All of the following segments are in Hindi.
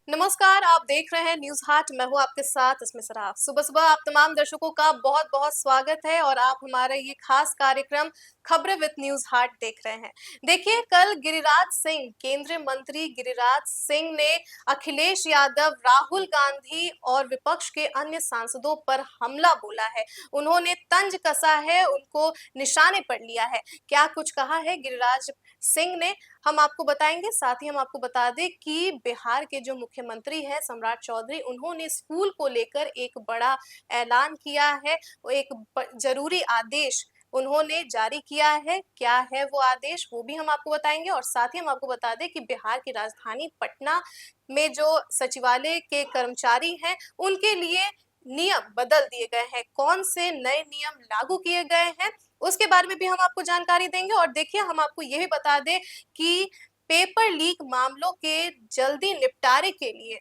नमस्कार, आप देख रहे हैं न्यूज़ हाट। मैं हूँ आपके साथ इसमें सराफ। सुबह-सुबह आप तमाम दर्शकों का बहुत-बहुत स्वागत है और आप हमारा ये खास कार्यक्रम खबरें विद न्यूज़ हाट देख रहे हैं। देखिए, कल गिरिराज सिंह, केंद्रीय मंत्री गिरिराज सिंह ने अखिलेश यादव, राहुल गांधी और विपक्ष के अन्य सांसदों पर हमला बोला है। उन्होंने तंज कसा है, उनको निशाने पर लिया है। क्या कुछ कहा है गिरिराज सिंह ने, हम आपको बताएँगे। साथ ही हम आपको बता दें कि बिहार के जो मुख्यमंत्री हैं सम्राट चौधरी, उन्होंने स्कूल को लेकर एक बड़ा ऐलान किया है। वो एक ज़रूरी आदेश उन्होंने जारी किया है। क्या है वो आदेश, वो भी हम आपको बताएँगे और साथ ही हम आपको बता दें कि बिहार की राजधानी पटना में जो सचिवालय के कर्मचारी हैं, उनके लिए नियम बदल दिए गए हैं। कौन से नए नियम लागू किए गए हैं, उसके बारे में भी हम आपको जानकारी देंगे। और देखिए, हम आपको ये भी बता दें कि पेपर लीक मामलों के जल्दी निपटारे के लिए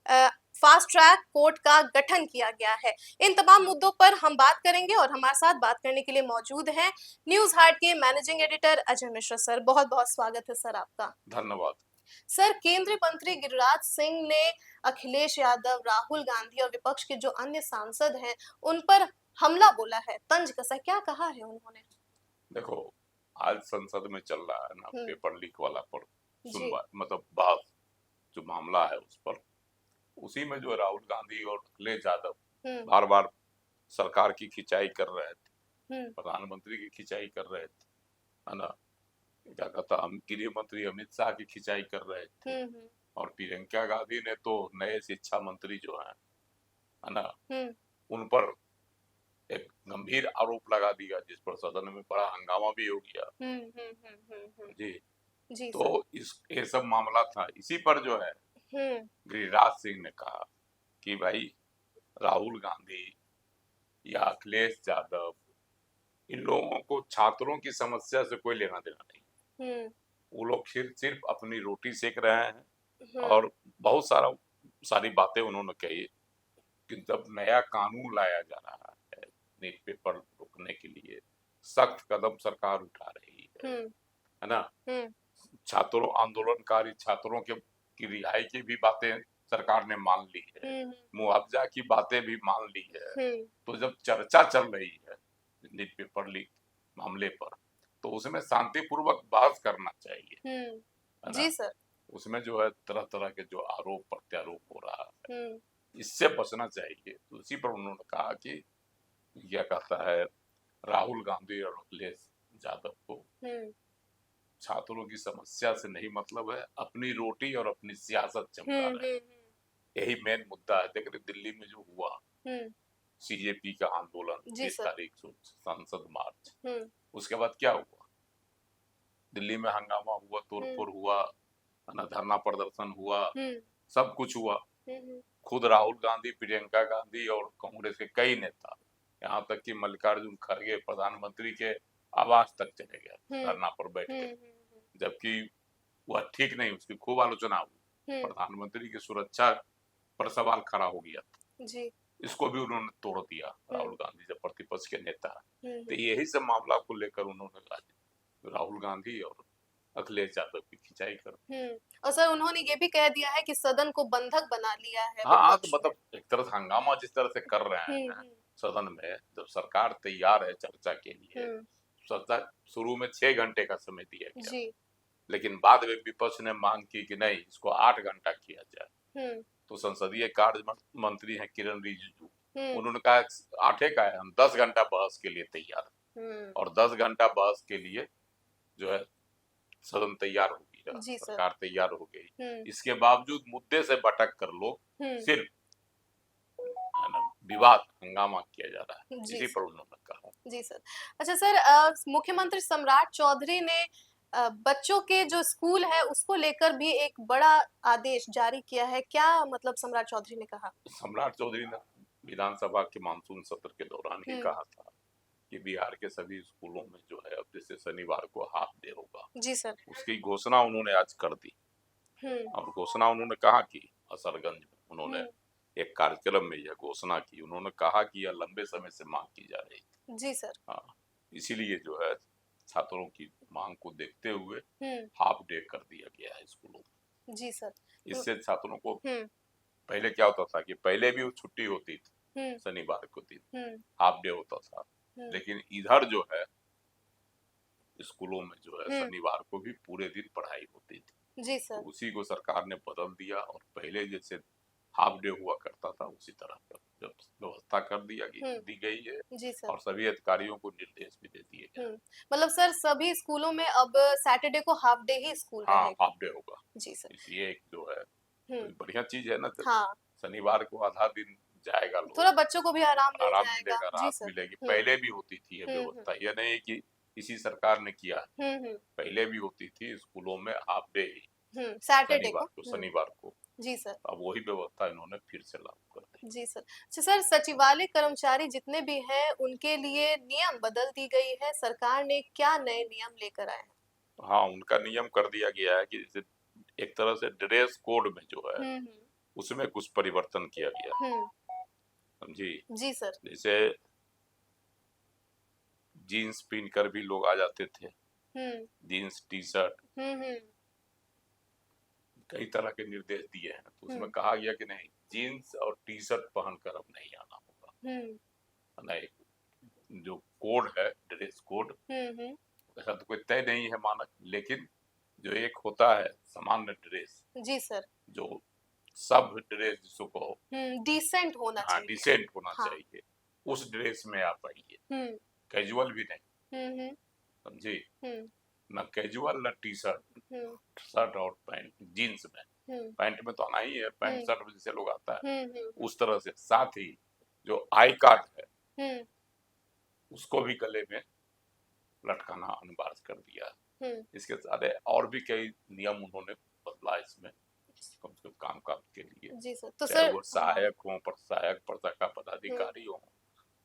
अ, फास्ट ट्रैक कोर्ट का गठन किया गया है। इन तमाम मुद्दों पर हम बात करेंगे और हमारे साथ बात करने के लिए मौजूद हैं न्यूज़ हाट के managing editor Ajay Mishra sir. बहुत-बहुत स्वागत है सर आपका। धन्यवाद। सर, केंद्रीय मंत्री गिरिराज सिंह ने अखिलेश यादव, राहुल गांधी और विपक्ष के जो अन्य सांसद हैं, उन पर हमला बोला है, तंज कसा। क्या कहा है उन्होंने? देखो, आज संसद में चल रहा है ना हुँ, पेपर लीक वाला पर जी। सुनवाई, मतलब बहस, जो मामला है उस पर। उसी में जो राहुल गांधी और अखिलेश यादव हुँ, बार बार सरकार की खिंचाई कर रहे थे, हुँ, प्रधानमंत्री की खिंचाई कर रहे थे, है ना। क्या कहता, हम गृह मंत्री अमित शाह की खिंचाई कर रहे थे। हुँ, हुँ, और प्रियंका गांधी ने तो नए शिक्षा मंत्री जो है ना, हुँ, उन पर एक गंभीर आरोप लगा दिया, जिस पर सदन में बड़ा हंगामा भी हो गया। हुँ, हुँ, हुँ, हुँ, हुँ। जी। जी तो सर। इस ये सब मामला था, इसी पर जो है हुँ, गिरिराज सिंह ने कहा कि भाई, राहुल गांधी या अखिलेश यादव, इन लोगों को छात्रों की समस्या से कोई लेना देना नहीं। हुँ, वो लोग सिर्फ सिर्फ अपनी रोटी सेक रहे हैं। हुँ, और बहुत सारी बातें उन्होंने कही कि जब नया कानून लाया जा रहा है नीट पेपर रोकने के लिए, सख्त कदम सरकार उठा रही हुँ, है ना। हुँ, छात्रों, आंदोलनकारी छात्रों के की रिहाई की भी बातें सरकार ने मान ली है, हुँ, मुआवजा की बातें भी मान ली है। हुँ, तो जब चर्चा चल रही है नीट पेपर लीक मामले पर, तो उसमें शांतिपूर्वक बहस करना चाहिए, हुँ। है ना। जी सर। उसमें जो है तरह तरह के जो आरोप प्रत्यारोप हो रहा है, हुँ, इससे बचना चाहिए। तो इसी पर उन्होंने कहा कि यह कहता है राहुल गांधी और अखिलेश यादव को हुँ, छात्रों की समस्या से नहीं मतलब है, अपनी रोटी और अपनी सियासत चमका हुँ, रहे हुँ, हैं। यही मेन मुद्दा है। देख रहे दिल्ली में जो हुआ हुँ, सीजेपी का आंदोलन, जी 20 सर। तारीख को संसद मार्च, हुँ, उसके बाद क्या हुआ? दिल्ली में हंगामा हुआ, हुँ, तोड़फोड़ हुआ, है ना, धरना प्रदर्शन हुआ, हुँ, सब कुछ हुआ। हुँ, हुँ, खुद राहुल गांधी, प्रियंका गांधी और कांग्रेस के कई नेता, यहाँ तक कि मल्लिकार्जुन खड़गे प्रधानमंत्री के आवास तक चले गए हुँ, धरना पर बैठ हुँ, के, हुँ, जबकि वह ठीक नहीं, उसकी खूब आलोचना हुई। हुँ, प्रधानमंत्री की सुरक्षा पर सवाल खड़ा हो गया। जी। इसको भी उन्होंने तोड़ दिया, हुँ, राहुल गांधी जब प्रतिपक्ष के नेता है। हुँ, तो हुँ, यही सब मामला को लेकर उन्होंने राहुल गांधी और अखिलेश यादव की खिंचाई कर दी। हुँ। और सर, उन्होंने ये भी कह दिया है कि सदन को बंधक बना लिया है हाँ हाँ, तो विपक्ष ने। मतलब एक तरह से हंगामा जिस तरह से कर रहे हुँ, हैं हुँ, सदन में, जब सरकार तैयार है चर्चा के लिए। हुँ, सत्ता शुरू में 6 घंटे का समय दिया गया, जी। लेकिन बाद में विपक्ष ने मांग की कि नहीं, इसको 8 घंटा किया जाए। हुँ, तो संसदीय कार्य मंत्री हैं किरण रिजिजू, हुँ, उन्होंने कहा 8 का है, हम 10 घंटा बहस के लिए तैयार हुँ, हैं। और 10 घंटा बहस के लिए जो है सदन तैयार हो गया, जी सर। सरकार तैयार हो गई। हुँ, इसके बावजूद मुद्दे से भटक कर लोग हुँ, सिर्फ, है ना, विवाद हंगामा किया जा रहा है, जी इसी पर सर। उन्होंने कहा। जी सर। अच्छा सर, मुख्यमंत्री सम्राट चौधरी ने बच्चों के जो स्कूल है उसको लेकर भी एक बड़ा आदेश जारी किया है। क्या मतलब सम्राट चौधरी ने कहा? सम्राट चौधरी ने विधानसभा के मानसून सत्र के दौरान ही हुँ, कहा था कि बिहार के सभी स्कूलों में जो है अब जैसे शनिवार को हाफ डे होगा। जी सर। उसकी घोषणा उन्होंने आज कर दी। हुँ, और घोषणा उन्होंने कहा कि असरगंज में उन्होंने हुँ, एक कार्यक्रम में यह घोषणा की। उन्होंने कहा कि यह लंबे समय से मांग की जा रही थी। जी सर। हाँ, इसीलिए जो है छात्रों की मांग को देखते हुए हुँ, हाफ डे कर दिया गया है स्कूलों में। जी सर। हुँ, इससे छात्रों को हुँ, पहले क्या होता था कि पहले भी वो छुट्टी होती थी, हुँ, शनिवार को दिन हुँ, हाफ डे होता था, हुँ, लेकिन इधर जो है स्कूलों में जो है हुँ, शनिवार को भी पूरे दिन पढ़ाई होती थी। जी तो सर। उसी को सरकार ने बदल दिया और पहले जैसे हाफ डे हुआ करता था उसी तरह का जब व्यवस्था कर हुँ, दी गई है जी सर। और सभी अधिकारियों को निर्देश भी दे दिए गए हुँ, हैं। मतलब सर सभी स्कूलों में अब सैटरडे को हाफ डे ही स्कूल हाँ, रहेगा। हाफ डे होगा। जी सर। इसलिए एक जो है हुँ, तो बढ़िया चीज है ना, तो हाँ, शनिवार को आधा दिन जाएगा थोड़ा लोग, बच्चों को भी आराम मिल आराम जाएगा। मिलेगा, जी राहत सर। मिलेगी। हुँ, पहले भी होती थी ये हुँ, हुँ, व्यवस्था, यह नहीं कि इसी सरकार ने किया है, हुँ, हुँ, पहले भी होती थी स्कूलों में हाफ डे ही हुँ, सैटरडे को। शनिवार को हुँ, शनिवार को। जी सर। अब वही व्यवस्था इन्होंने फिर से लागू कर दी। जी सर। अच्छा सर, सचिवालय कर्मचारी जितने भी हैं, उनके लिए नियम बदल दी गई है। सरकार ने क्या नए नियम लेकर आए हैं? हाँ, उनका नियम कर दिया गया है कि जैसे एक तरह से ड्रेस कोड में जो है हुँ, हुँ, उसमें कुछ परिवर्तन किया गया, हुँ, समझी। जी सर। जैसे जीन्स पहन कर भी लोग आ जाते थे, हुँ, जीन्स टी शर्ट, हुँ, हुँ, कई तरह के निर्देश दिए हैं, तो उसमें हुँ, कहा गया कि नहीं, जीन्स और टी शर्ट पहनकर अब नहीं आना होगा। हुँ, है ना, एक जो कोड है ड्रेस कोड, हुँ, हुँ, ऐसा तो कोई तय नहीं है मानक, लेकिन जो एक होता है सामान्य ड्रेस, जी सर। जो सब ड्रेस जिसको कहो, डिसेंट होना हाँ चाहिए। डिसेंट होना हाँ। चाहिए, उस ड्रेस में आप आइए, हुँ, कैजुअल भी नहीं, हुँ, हुँ, समझी। हुँ, न कैजुअल न टी शर्ट, हुँ, शर्ट और पैंट जीन्स में, हुँ, पैंट में तो आना ही है, पैंट हुँ, शर्ट में जैसे लोग आता है हुँ, हुँ, उस तरह से। साथ ही जो आई कार्ड है हुँ, उसको भी गले में लटकाना अनिवार्य कर दिया है। हुँ, इसके साथ और भी कई नियम उन्होंने बदला इसमें, कम से कम काम काज के लिए, जी सर। तो चाहे सर वो हाँ, सहायक हो, सहायक प्रशाखा हुँ, पदाधिकारी हो,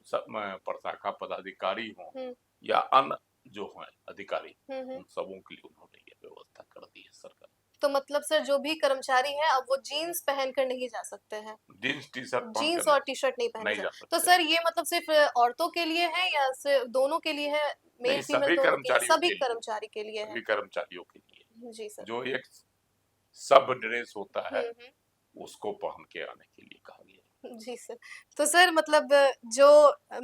सब में प्रशाखा पदाधिकारी हो हुँ, या अन्य जो हैं अधिकारी, हुँ, हुँ। उन सबों के लिए उन्होंने ये व्यवस्था कर दी है सरकार। तो मतलब सर जो भी कर्मचारी हैं, अब वो जीन्स पहनकर नहीं जा सकते हैं। जीन्स टी शर्ट पहन कर जीन्स और टी-शर्ट नहीं पहने नहीं जा जा तो सकते सर हैं। ये मतलब सिर्फ़ औरतों के लिए है या सिर्फ़ दोनों के लिए है? नहीं, मेल-फीमेल सभी दोनों के लिए? कर्मचारियों सभी के लिए, कर्मचारी के लिए है। सभी कर्मचारियों के लिए जी सर। जो एक सब ड्रेस होता हुँ, है हुँ। उसको पहन के आने के लिए कहा गया है। जी सर। तो सर मतलब जो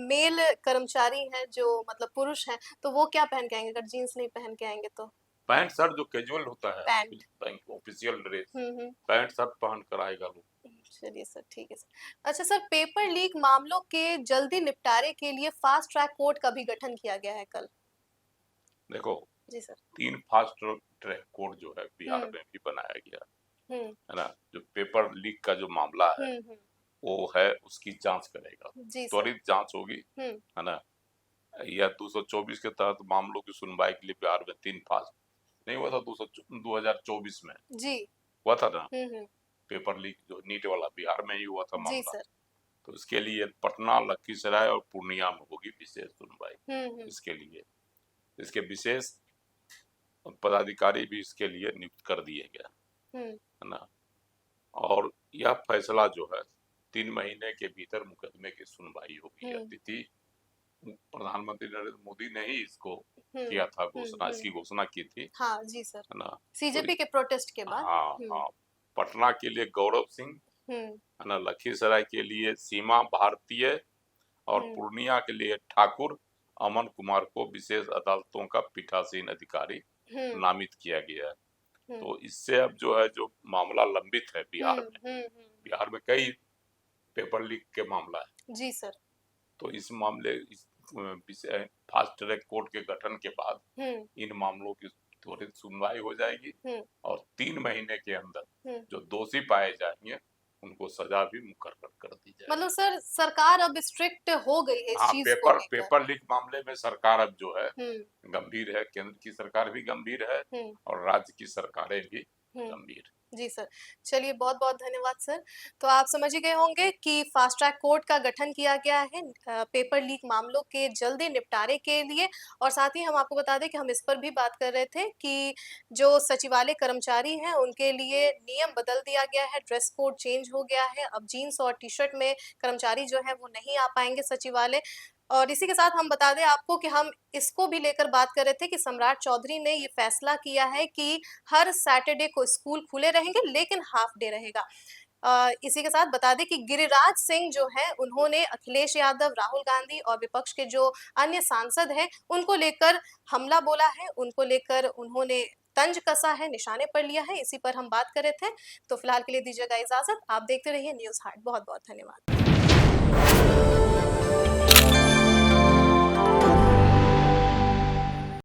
मेल कर्मचारी हैं, जो मतलब पुरुष हैं, तो वो क्या पहन के आएँगे अगर जीन्स नहीं पहन के आएँगे तो? पैंट शर्ट जो कैजुअल होता है, पैंट। बैंक ऑफिशियल ड्रेस, हुँ, हुँ। पैंट शर्ट पहन कर आएगा लोग। चलिए सर, ठीक है सर। अच्छा सर, पेपर लीक मामलों के जल्दी निपटारे के लिए फास्ट ट्रैक कोर्ट का भी गठन किया गया है कल। देखो, जी सर। 3 फास्ट ट्रैक कोर्ट जो है बिहार हुँ, में भी बनाया गया हुँ, है ना। जो पेपर लीक का जो मामला है हुँ, हुँ। वो है उसकी जांच करेगा, जी सर। त्वरित जांच होगी, हुँ, है ना। या 224 के तहत मामलों की सुनवाई के लिए बिहार में 3 फास्ट, नहीं हुआ था 2024 में जी। हुआ था ना हुँ, हुँ। पेपर लीक, जो नीट वाला बिहार में ही हुआ था जी मामला। सर। तो इसके लिए पटना, लखीसराय और पूर्णिया में होगी विशेष सुनवाई। हुँ, हुँ, इसके लिए इसके विशेष पदाधिकारी भी इसके लिए नियुक्त कर दिए गए, हुँ, है ना। और यह फैसला जो है 3 महीने के भीतर मुकदमे की सुनवाई होगी। यह हुँ, तिथि प्रधानमंत्री नरेंद्र मोदी ने ही इसको हुँ, किया था हुँ, घोषणा, हुँ। इसकी घोषणा की थी, हाँ, जी सर। है ना। तो सीजेपी के प्रोटेस्ट के बाद। हाँ हुँ, हाँ, पटना के लिए गौरव सिंह, हुँ, है ना, लखीसराय के लिए सीमा भारतीय और हुँ, पूर्णिया के लिए ठाकुर अमन कुमार को विशेष अदालतों का पीठासीन अधिकारी हुँ, नामित किया गया है। हुँ, तो इससे अब जो है जो मामला लंबित है हुँ, बिहार में, हुँ, हुँ। बिहार में कई पेपर लीक के मामला है, जी सर। तो इस मामले इस विषय फास्ट ट्रैक कोर्ट के गठन के बाद हुँ, इन मामलों की त्वरित सुनवाई हो जाएगी हुँ, और 3 महीने के अंदर हुँ। जो दोषी पाए जाएंगे उनको सजा भी मुकर्रर कर दी मतलब जाएगी। सर सरकार अब स्ट्रिक्ट हो गई है इस हाँ, चीज़ को पेपर लेकर। पेपर लीक मामले में सरकार अब जो है हुँ, गंभीर है, केंद्र की सरकार भी गंभीर है हुँ, और राज्य की सरकारें भी हुँ। गंभीर। जी सर। चलिए बहुत-बहुत धन्यवाद सर। तो आप समझ ही गए होंगे कि फास्ट ट्रैक कोर्ट का गठन किया गया है पेपर लीक मामलों के जल्दी निपटारे के लिए और साथ ही हम आपको बता दें कि हम इस पर भी बात कर रहे थे कि जो सचिवालय कर्मचारी हैं उनके लिए नियम बदल दिया गया है, ड्रेस कोड चेंज हो गया है। अब जीन्स और टी-शर्ट में कर्मचारी जो हैं वो नहीं आ पाएँगे सचिवालय और इसी के साथ हम बता दें आपको कि हम इसको भी लेकर बात कर रहे थे कि सम्राट चौधरी ने ये फैसला किया है कि हर सैटरडे को स्कूल खुले रहेंगे लेकिन हाफ डे रहेगा। इसी के साथ बता दें कि गिरिराज सिंह जो हैं उन्होंने अखिलेश यादव, राहुल गांधी और विपक्ष के जो अन्य सांसद हैं उनको लेकर हमला बोला है, उनको लेकर उन्होंने तंज कसा है, निशाने पर लिया है, इसी पर हम बात कर रहे थे। तो फिलहाल के लिए दीजिएगा इजाज़त, आप देखते रहिए न्यूज़ हाट। बहुत-बहुत धन्यवाद।